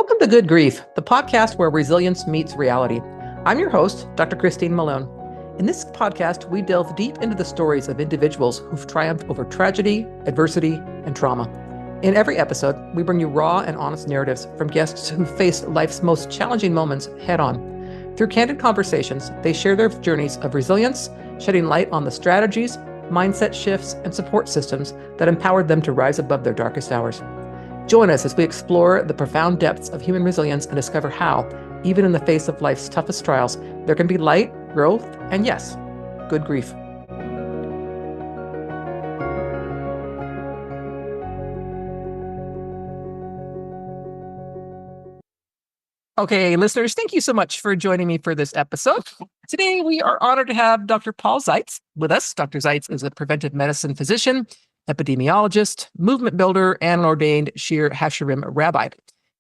Welcome to Good Grief, the podcast where resilience meets reality. I'm your host, Dr. Christine Malone. In this podcast, we delve deep into the stories of individuals who've triumphed over tragedy, adversity, and trauma. In every episode, we bring you raw and honest narratives from guests who faced life's most challenging moments head on. Through candid conversations, they share their journeys of resilience, shedding light on the strategies, mindset shifts, and support systems that empowered them to rise above their darkest hours. Join us as we explore the profound depths of human resilience and discover how, even in the face of life's toughest trials, there can be light, growth, and yes, good grief. Okay, listeners, thank you so much for joining me for this episode. Today, we are honored to have Dr. Paul Zeitz with us. Dr. Zeitz is a preventive medicine physician, epidemiologist, movement builder, and an ordained Shir Hashirim rabbi.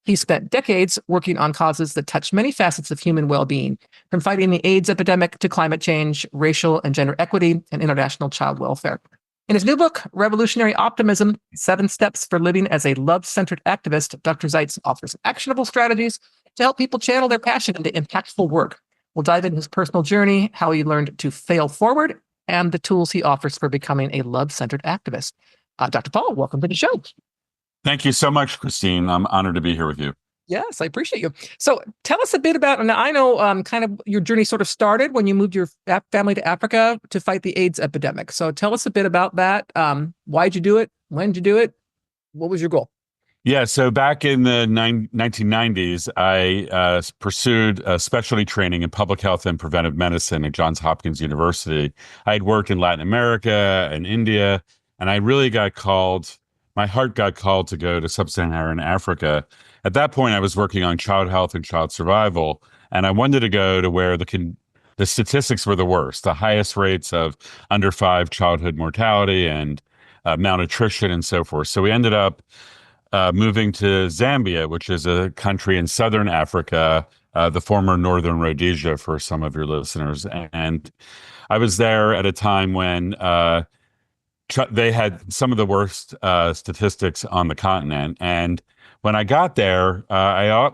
He spent decades working on causes that touch many facets of human well-being, from fighting the AIDS epidemic to climate change, racial and gender equity, and international child welfare. In his new book, Revolutionary Optimism, 7 Steps for Living as a Love-Centered Activist, Dr. Zeitz offers actionable strategies to help people channel their passion into impactful work. We'll dive into his personal journey, how he learned to fail forward, and the tools he offers for becoming a love-centered activist. Dr. Paul, welcome to the show. Thank you so much, Christine. I'm honored to be here with you. Yes, I appreciate you. So tell us a bit about, and I know kind of your journey sort of started when you moved your family to Africa to fight the AIDS epidemic. So tell us a bit about that. Why'd you do it? When did you do it? What was your goal? Yeah, so back in the 1990s, I pursued specialty training in public health and preventive medicine at Johns Hopkins University. I had worked in Latin America and India, and I really my heart got called to go to sub-Saharan Africa. At that point, I was working on child health and child survival, and I wanted to go to where the statistics were the worst, the highest rates of under 5 childhood mortality and malnutrition and so forth. So we ended up moving to Zambia, which is a country in southern Africa, the former Northern Rhodesia for some of your listeners. And I was there at a time when they had some of the worst statistics on the continent. And when I got there,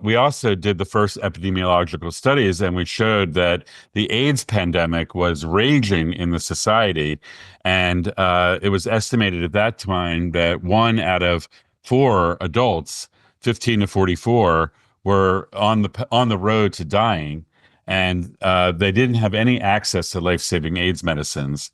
we also did the first epidemiological studies, and we showed that the AIDS pandemic was raging in the society. And it was estimated at that time that 1 out of 4 adults, 15 to 44, were on the road to dying, and they didn't have any access to life-saving AIDS medicines.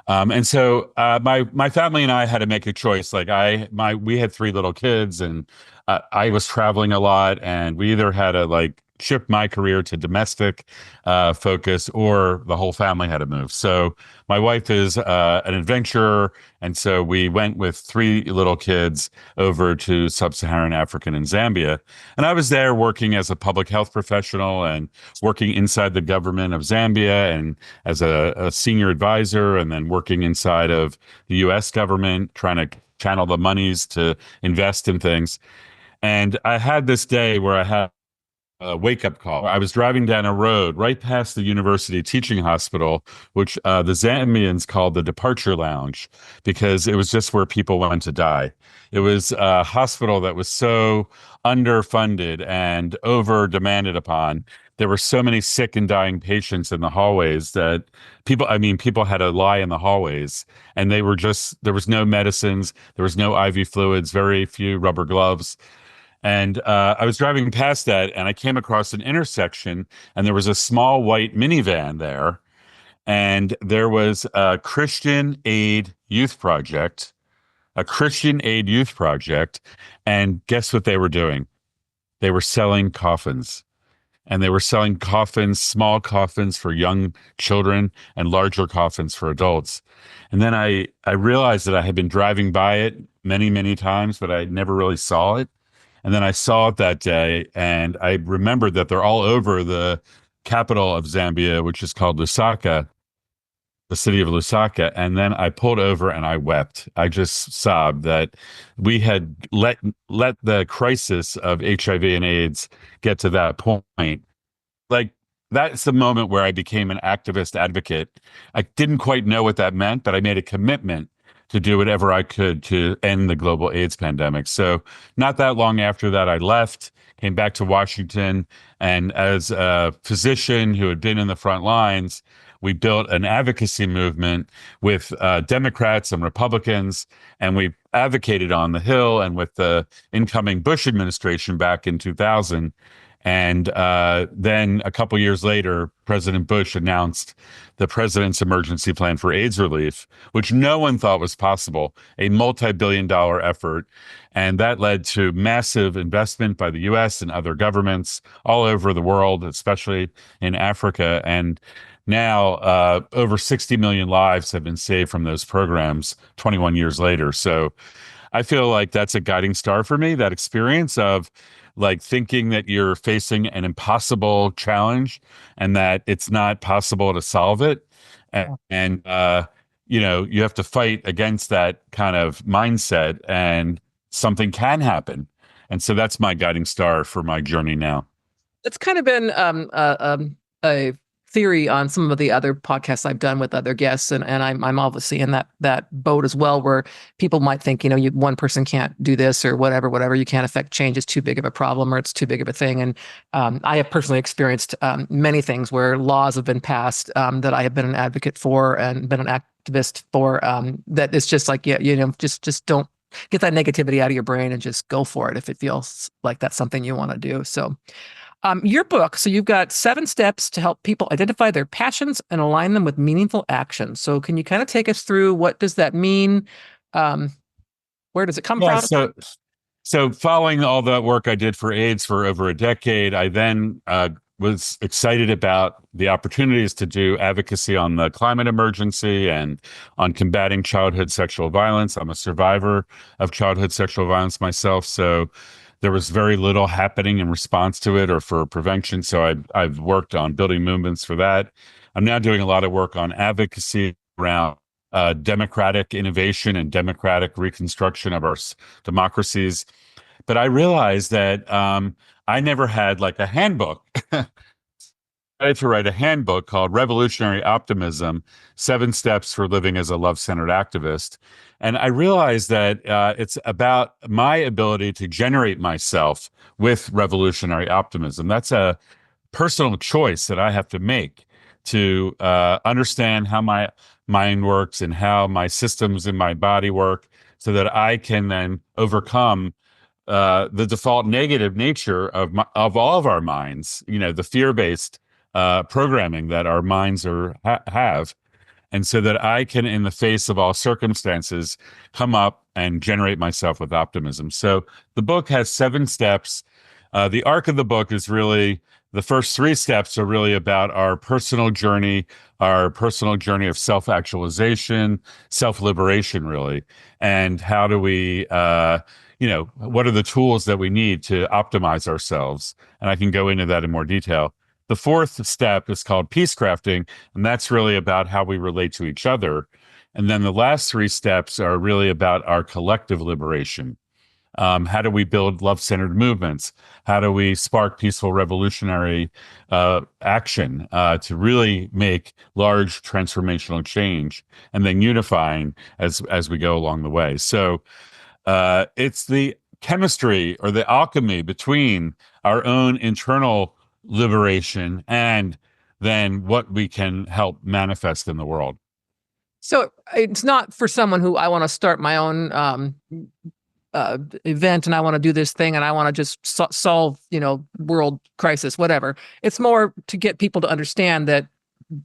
And so my family and I had to make a choice. We had 3 little kids, and I was traveling a lot, and we either had to shift my career to domestic focus, or the whole family had to move. So my wife is an adventurer, and so we went with 3 little kids over to sub-Saharan Africa in Zambia. And I was there working as a public health professional and working inside the government of Zambia and as a senior advisor, and then working inside of the US government, trying to channel the monies to invest in things. And I had this day where I had a wake-up call. I was driving down a road right past the university teaching hospital, which the Zambians called the departure lounge, because it was just where people went to die. It was a hospital that was so underfunded and over-demanded upon. There were so many sick and dying patients in the hallways that people had to lie in the hallways, and there was no medicines, there was no IV fluids, very few rubber gloves. And I was driving past that, and I came across an intersection, and there was a small white minivan there, and there was a Christian Aid Youth Project, and guess what they were doing? They were selling coffins, and they were selling coffins, small coffins for young children and larger coffins for adults. And then I realized that I had been driving by it many, many times, but I never really saw it. And then I saw it that day, and I remembered that they're all over the capital of Zambia, which is called Lusaka, the city of Lusaka. And then I pulled over and I wept. I just sobbed that we had let the crisis of HIV and AIDS get to that point. That's the moment where I became an activist advocate. I didn't quite know what that meant, but I made a commitment to do whatever I could to end the global AIDS pandemic. So not that long after that, I left, came back to Washington. And as a physician who had been in the front lines, we built an advocacy movement with Democrats and Republicans, and we advocated on the Hill and with the incoming Bush administration back in 2000. And then a couple years later, President Bush announced the president's emergency plan for AIDS relief, which no one thought was possible, a multi-billion-dollar effort. And that led to massive investment by the US and other governments all over the world, especially in Africa. And now over 60 million lives have been saved from those programs 21 years later. So I feel like that's a guiding star for me, that experience of like thinking that you're facing an impossible challenge and that it's not possible to solve it. And you have to fight against that kind of mindset and something can happen. And so that's my guiding star for my journey now. It's kind of been a theory on some of the other podcasts I've done with other guests, and I'm obviously in that boat as well, where people might think, one person can't do this or whatever, you can't affect change, it's too big of a problem or it's too big of a thing. And I have personally experienced many things where laws have been passed that I have been an advocate for and been an activist for, that it's just like, just don't get that negativity out of your brain and just go for it if it feels like that's something you want to do. So your book, so you've got 7 steps to help people identify their passions and align them with meaningful action. So can you kind of take us through what does that mean? Where does it come from? So following all that work I did for AIDS for over a decade, I then was excited about the opportunities to do advocacy on the climate emergency and on combating childhood sexual violence. I'm a survivor of childhood sexual violence myself, so there was very little happening in response to it or for prevention. So I've worked on building movements for that. I'm now doing a lot of work on advocacy around democratic innovation and democratic reconstruction of our democracies. But I realized that I never had like a handbook. I had to write a handbook called Revolutionary Optimism, 7 Steps for Living as a Love-Centered Activist. And I realized that it's about my ability to generate myself with revolutionary optimism. That's a personal choice that I have to make to understand how my mind works and how my systems in my body work so that I can then overcome the default negative nature of all of our minds, the fear-based programming that our minds have. And so that I can, in the face of all circumstances, come up and generate myself with optimism. So the book has 7 steps. The arc of the book is really, the first 3 steps are really about our personal journey of self-actualization, self-liberation, really. And how do we, what are the tools that we need to optimize ourselves? And I can go into that in more detail. The 4th step is called peace crafting, and that's really about how we relate to each other. And then the last 3 steps are really about our collective liberation. How do we build love-centered movements? How do we spark peaceful revolutionary action to really make large transformational change, and then unifying as we go along the way? So it's the chemistry or the alchemy between our own internal liberation and then what we can help manifest in the world. So it's not for someone who, I want to start my own event and I want to do this thing and I want to just solve, world crisis, whatever. It's more to get people to understand that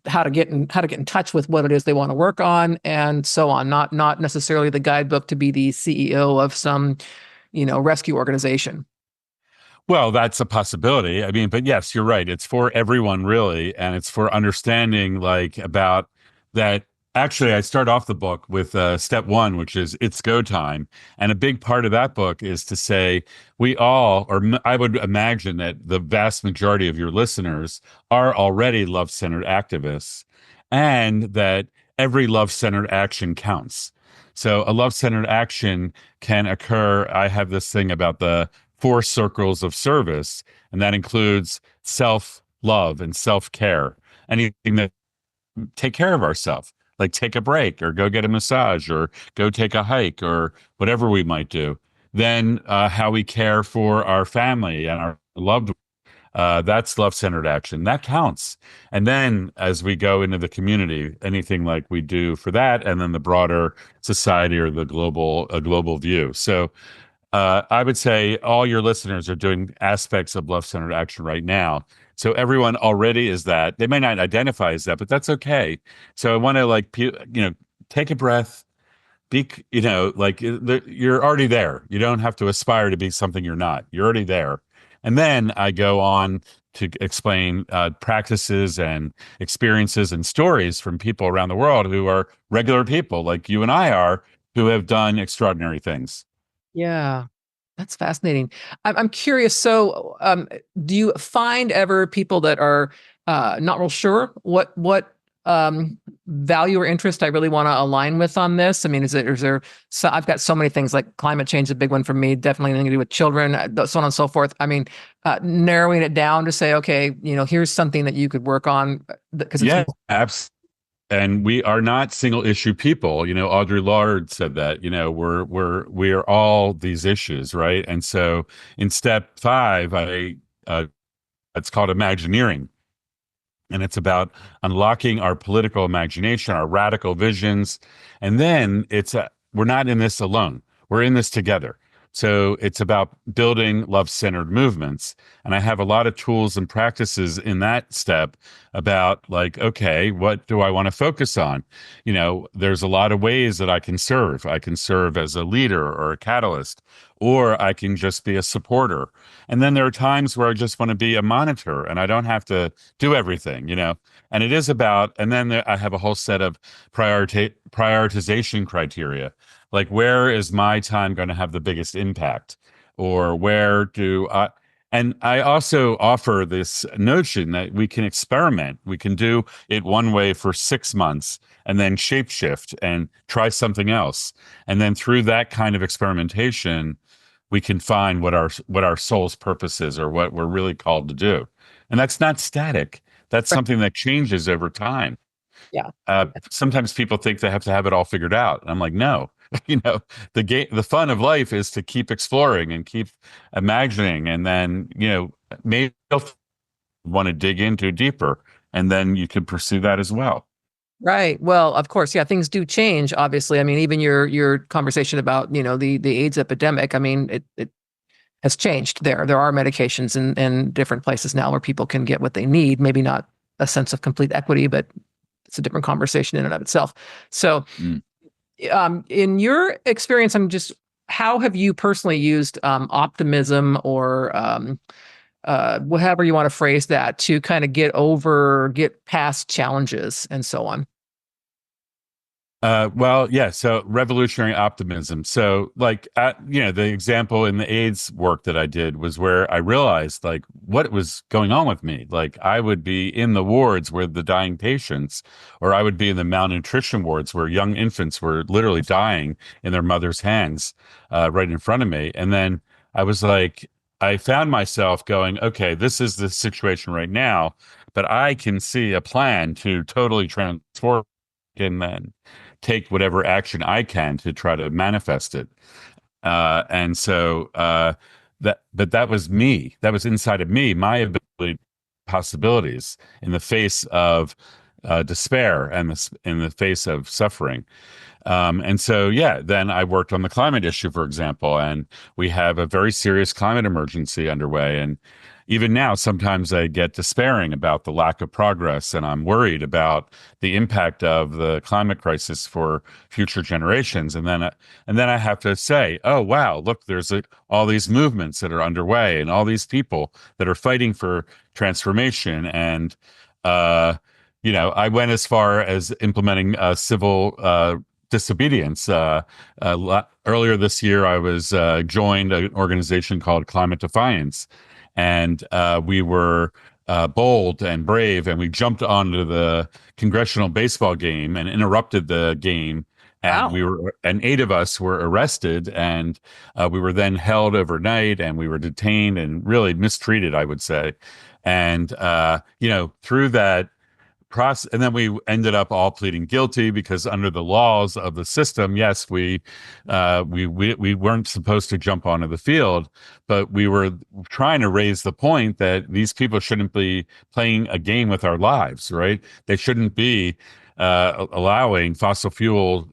how to get in touch with what it is they want to work on and so on. Not necessarily the guidebook to be the CEO of some, rescue organization. Well, that's a possibility. I mean, but yes, you're right. It's for everyone, really. And it's for understanding about that. Actually, I start off the book with step 1, which is it's go time. And a big part of that book is to say we all, or I would imagine that the vast majority of your listeners are already love-centered activists, and that every love-centered action counts. So a love-centered action can occur. I have this thing about the 4 circles of service, and that includes self-love and self-care. Anything that take care of ourselves, like take a break or go get a massage or go take a hike or whatever we might do. Then how we care for our family and our loved that's love-centered action. That counts. And then as we go into the community, anything like we do for that, and then the broader society or the global view. So I would say all your listeners are doing aspects of love-centered action right now. So everyone already is that. They may not identify as that, but that's okay. So I want to take a breath, you're already there. You don't have to aspire to be something you're not. You're already there. And then I go on to explain practices and experiences and stories from people around the world who are regular people like you and I are, who have done extraordinary things. Yeah, that's fascinating. I'm curious. So, do you find ever people that are not real sure what value or interest I really want to align with on this? I mean, is there? So I've got so many things like climate change, is a big one for me. Definitely anything to do with children, so on and so forth. I mean, narrowing it down to say, okay, here's something that you could work on because it's Yeah, absolutely. And we are not single issue people. Audre Lorde said that. We are all these issues, right? And so in step 5, it's called Imagineering, and it's about unlocking our political imagination, our radical visions. And then we're not in this alone. We're in this together. So it's about building love-centered movements. And I have a lot of tools and practices in that step about like, okay, what do I want to focus on? There's a lot of ways that I can serve. I can serve as a leader or a catalyst, or I can just be a supporter. And then there are times where I just want to be a monitor and I don't have to do everything. And it is about, and then I have a whole set of prioritization criteria. Like, where is my time going to have the biggest impact? Or and I also offer this notion that we can experiment. We can do it one way for 6 months and then shapeshift and try something else. And then through that kind of experimentation, we can find what our soul's purpose is or what we're really called to do. And that's not static. That's something that changes over time. yeah. Sometimes people think they have to have it all figured out. And I'm like, no, the fun of life is to keep exploring and keep imagining. And then, maybe you'll want to dig into deeper, and then you can pursue that as well. Right. Well, of course, yeah, things do change, obviously. I mean, even your conversation about, the AIDS epidemic, I mean, it has changed there. There are medications in different places now where people can get what they need, maybe not a sense of complete equity, but it's a different conversation in and of itself. So, Mm. in your experience, how have you personally used optimism or however you want to phrase that to kind of get past challenges and so on? Well, yeah. So revolutionary optimism. So, the example in the AIDS work that I did was where I realized like what was going on with me. Like I would be in the wards with the dying patients, or I would be in the malnutrition wards where young infants were literally dying in their mother's hands, right in front of me. And then I was like, I found myself going, okay, this is the situation right now, but I can see a plan to totally transform and then take whatever action I can to try to manifest it. And so that was me. That was inside of me, my ability, possibilities in the face of despair and in the face of suffering. And so, yeah, then I worked on the climate issue, for example, and we have a very serious climate emergency underway. And even now, sometimes I get despairing about the lack of progress, and I'm worried about the impact of the climate crisis for future generations. And then I have to say, oh, wow, look, there's all these movements that are underway, and all these people that are fighting for transformation. And I went as far as implementing civil disobedience. Earlier this year, I was joined an organization called Climate Defiance, and we were bold and brave, and we jumped onto the congressional baseball game and interrupted the game. And Wow. 8 of us were arrested, and we were then held overnight, and we were detained and really mistreated, I would say. And through that process, and then we ended up all pleading guilty because under the laws of the system, yes, we weren't supposed to jump onto the field, but we were trying to raise the point that these people shouldn't be playing a game with our lives, right? They shouldn't be allowing fossil fuel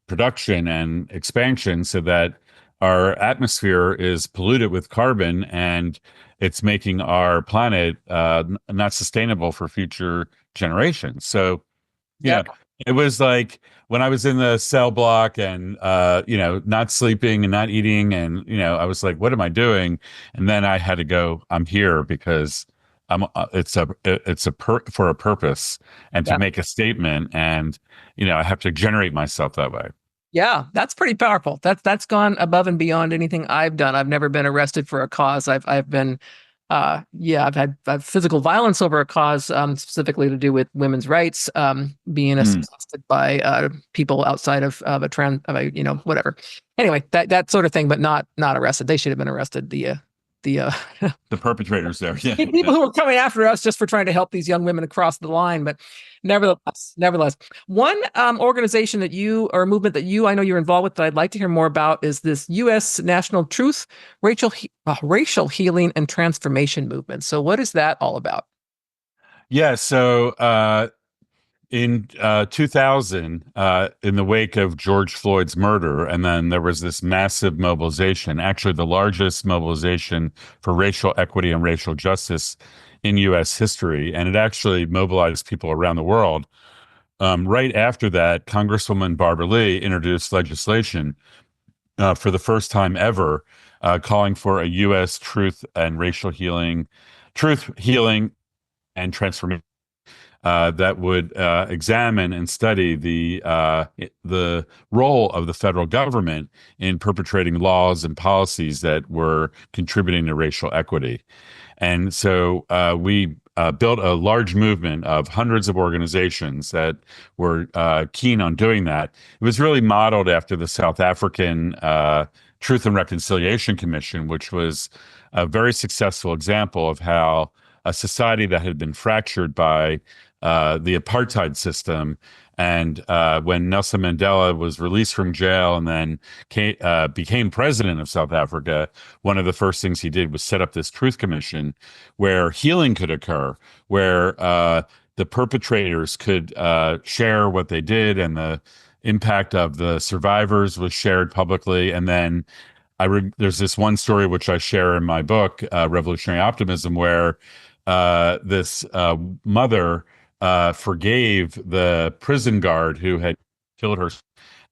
production and expansion so that our atmosphere is polluted with carbon and it's making our planet not sustainable for future generations. So, you know, Yep. it was like when I was in the cell block and, not sleeping and not eating. And, I was like, what am I doing? And then I had to go, I'm here because for a purpose and to Yeah. make a statement. And, I have to generate myself that way. Yeah, that's pretty powerful. That's gone above and beyond anything I've done. I've never been arrested for a cause. I've been I've physical violence over a cause, specifically to do with women's rights, being Mm. assaulted by people outside of a trans, whatever. Anyway, that sort of thing, but not arrested. They should have been arrested. The The perpetrators there. Yeah. people who were coming after us just for trying to help these young women across the line. But nevertheless, one organization that you or movement that I know you're involved with that I'd like to hear more about is this U.S. National Truth, Racial Healing and Transformation Movement. So, what is that all about? Yeah. So, in 2000, in the wake of George Floyd's murder, and then there was this massive mobilization, actually the largest mobilization for racial equity and racial justice in U.S. history. And it actually mobilized people around the world. Right after that, Congresswoman Barbara Lee introduced legislation for the first time ever, calling for a U.S. truth, healing, and transformation that would examine and study the role of the federal government in perpetrating laws and policies that were contributing to racial equity. And so we built a large movement of hundreds of organizations that were keen on doing that. It was really modeled after the South African Truth and Reconciliation Commission, which was a very successful example of how a society that had been fractured by the apartheid system. And when Nelson Mandela was released from jail and then became president of South Africa, one of the first things he did was set up this Truth Commission where healing could occur, where the perpetrators could share what they did and the impact of the survivors was shared publicly. And then there's this one story which I share in my book, Revolutionary Optimism, where this mother forgave the prison guard who had killed her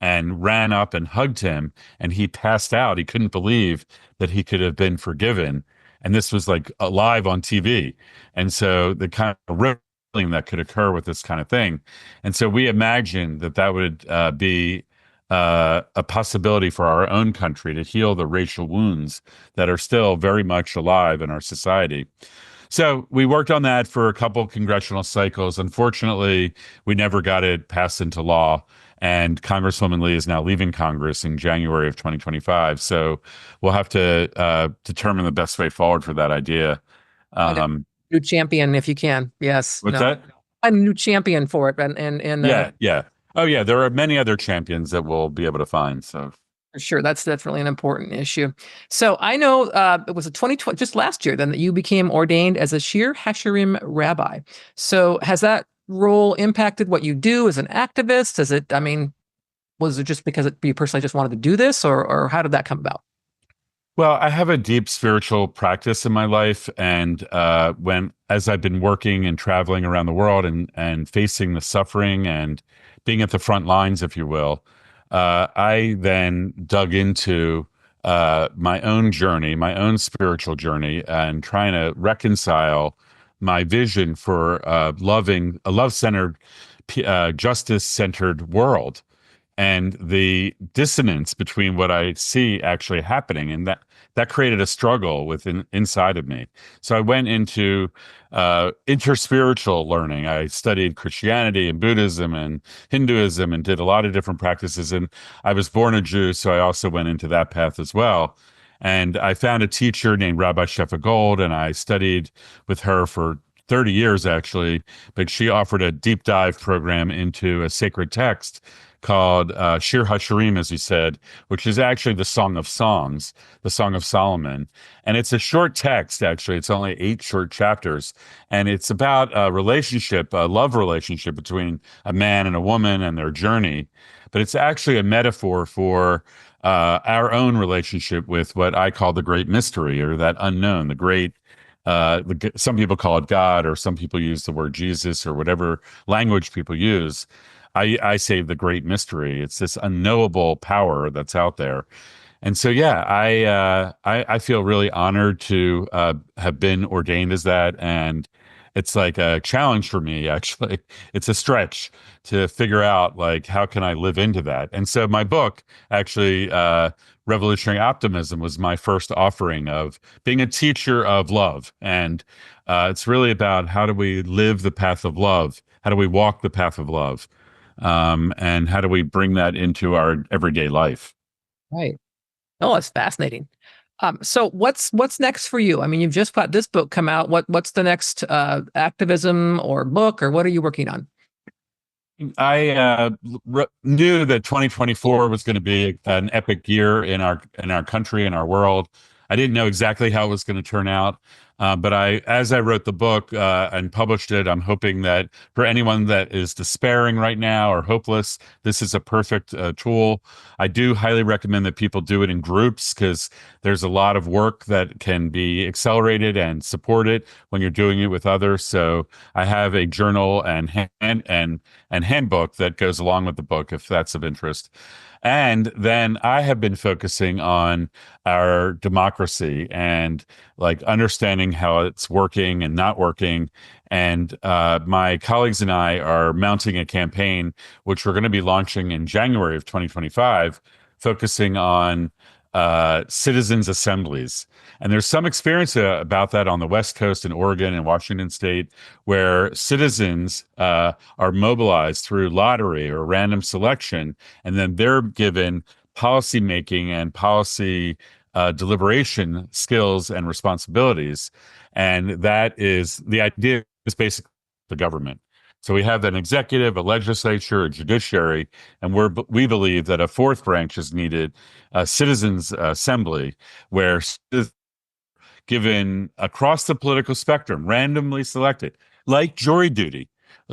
and ran up and hugged him, and he passed out. He couldn't believe that he could have been forgiven. And this was like live on TV. And so the kind of rippling that could occur with this kind of thing. And so we imagined that that would be a possibility for our own country to heal the racial wounds that are still very much alive in our society. So we worked on that for a couple congressional cycles. Unfortunately, we never got it passed into law. And Congresswoman Lee is now leaving Congress in January of 2025. So we'll have to determine the best way forward for that idea. New champion, if you can. Yes. What's No. that? I'm a new champion for it, and Yeah. Oh, yeah. There are many other champions that we'll be able to find. So for sure, that's definitely an important issue. So I know it was a 2020, just last year, then that you became ordained as a Shir Hashirim rabbi. So has that role impacted what you do as an activist? Was it just because you personally just wanted to do this, or how did that come about? Well, I have a deep spiritual practice in my life, and as I've been working and traveling around the world and facing the suffering and being at the front lines, if you will, I then dug into my own journey, my own spiritual journey, and trying to reconcile my vision for loving a love-centered, justice-centered world and the dissonance between what I see actually happening, and that created a struggle inside of me. So I went into interspiritual learning. I studied Christianity and Buddhism and Hinduism and did a lot of different practices. And I was born a Jew, so I also went into that path as well. And I found a teacher named Rabbi Shefa Gold, and I studied with her for 30 years actually, but she offered a deep dive program into a sacred text called Shir HaShirim, as you said, which is actually the Song of Songs, the Song of Solomon. And it's a short text, actually. It's only 8 short chapters. And it's about a relationship, a love relationship between a man and a woman and their journey. But it's actually a metaphor for our own relationship with what I call the great mystery, or that unknown, the great some people call it God, or some people use the word Jesus, or whatever language people use. I say the great mystery. It's this unknowable power that's out there. And so, yeah, I feel really honored to have been ordained as that, and it's like a challenge for me. Actually, it's a stretch to figure out like how can I live into that. And so, my book actually, Revolutionary Optimism, was my first offering of being a teacher of love, and it's really about how do we live the path of love, how do we walk the path of love, and how do we bring that into our everyday life. Right. Oh, that's fascinating. So what's next for you? I mean, you've just got this book come out. What's the next activism or book, or what are you working on? I knew that 2024 was going to be an epic year in our country, in our world. I didn't know exactly how it was going to turn out, but as I wrote the book and published it, I'm hoping that for anyone that is despairing right now or hopeless, this is a perfect tool. I do highly recommend that people do it in groups, because there's a lot of work that can be accelerated and supported when you're doing it with others. So I have a journal and handbook that goes along with the book, if that's of interest. And then I have been focusing on our democracy and like understanding how it's working and not working. And my colleagues and I are mounting a campaign, which we're going to be launching in January of 2025, focusing on citizens' assemblies. And there's some experience about that on the West Coast in Oregon and Washington State, where citizens are mobilized through lottery or random selection, and then they're given policy making and policy deliberation skills and responsibilities. And that is the idea, is basically the government. So we have an executive, a legislature, a judiciary, and we believe that a fourth branch is needed, a citizens' assembly, where given across the political spectrum, randomly selected, like jury duty.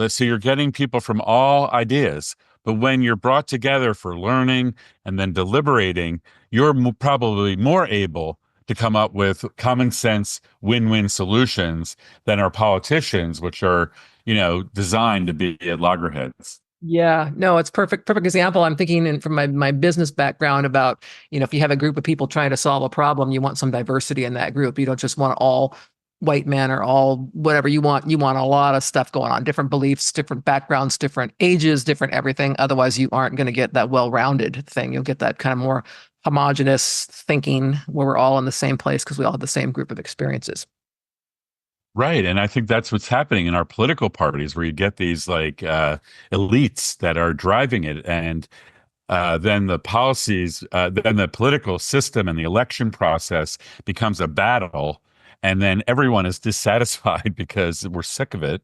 So you're getting people from all ideas, but when you're brought together for learning and then deliberating, you're probably more able to come up with common sense win-win solutions than our politicians, which are, designed to be at loggerheads. Yeah, no, it's perfect example. I'm thinking from my business background about, if you have a group of people trying to solve a problem, you want some diversity in that group. You don't just want all white men or all whatever you want. You want a lot of stuff going on, different beliefs, different backgrounds, different ages, different everything. Otherwise, you aren't going to get that well-rounded thing. You'll get that kind of more homogenous thinking where we're all in the same place because we all have the same group of experiences. Right. And I think that's what's happening in our political parties, where you get these like elites that are driving it. And then the policies, then the political system and the election process becomes a battle. And then everyone is dissatisfied because we're sick of it.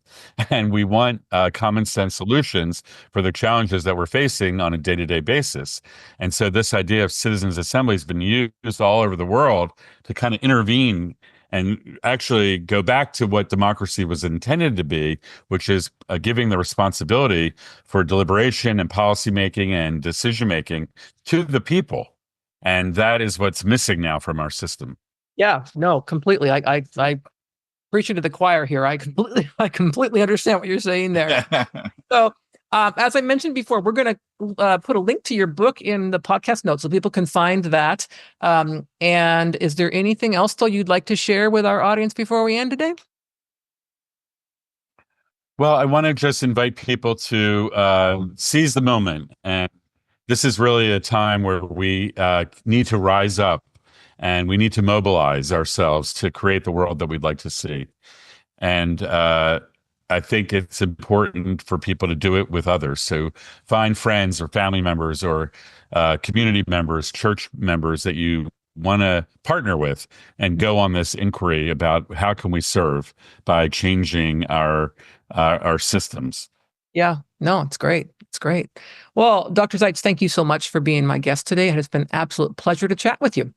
And we want common sense solutions for the challenges that we're facing on a day to day basis. And so this idea of citizens' assembly has been used all over the world to kind of intervene and actually go back to what democracy was intended to be, which is giving the responsibility for deliberation and policymaking and decision making to the people. And that is what's missing now from our system. Yeah, no, completely. I preaching to the choir here. I completely understand what you're saying there. So, as I mentioned before, we're going to put a link to your book in the podcast notes so people can find that. And is there anything else though you'd like to share with our audience before we end today? Well, I want to just invite people to seize the moment. And this is really a time where we need to rise up and we need to mobilize ourselves to create the world that we'd like to see. And I think it's important for people to do it with others. So find friends or family members or community members, church members that you want to partner with and go on this inquiry about how can we serve by changing our systems. Yeah, no, it's great. It's great. Well, Dr. Zeitz, thank you so much for being my guest today. It has been an absolute pleasure to chat with you.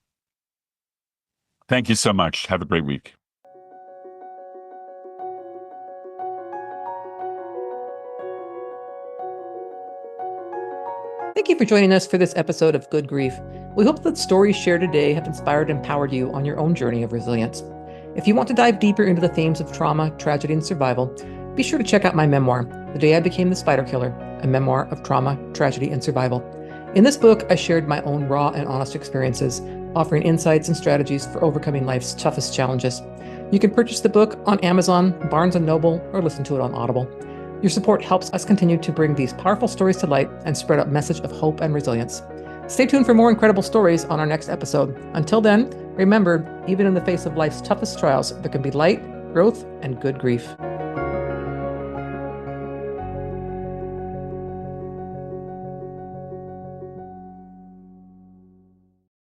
Thank you so much. Have a great week. Thank you for joining us for this episode of Good Grief. We hope that the stories shared today have inspired and empowered you on your own journey of resilience. If you want to dive deeper into the themes of trauma, tragedy, and survival, be sure to check out my memoir, The Day I Became the Spider Killer, a memoir of trauma, tragedy, and survival. In this book, I shared my own raw and honest experiences, offering insights and strategies for overcoming life's toughest challenges. You can purchase the book on Amazon, Barnes & Noble, or listen to it on Audible. Your support helps us continue to bring these powerful stories to light and spread a message of hope and resilience. Stay tuned for more incredible stories on our next episode. Until then, remember, even in the face of life's toughest trials, there can be light, growth, and good grief.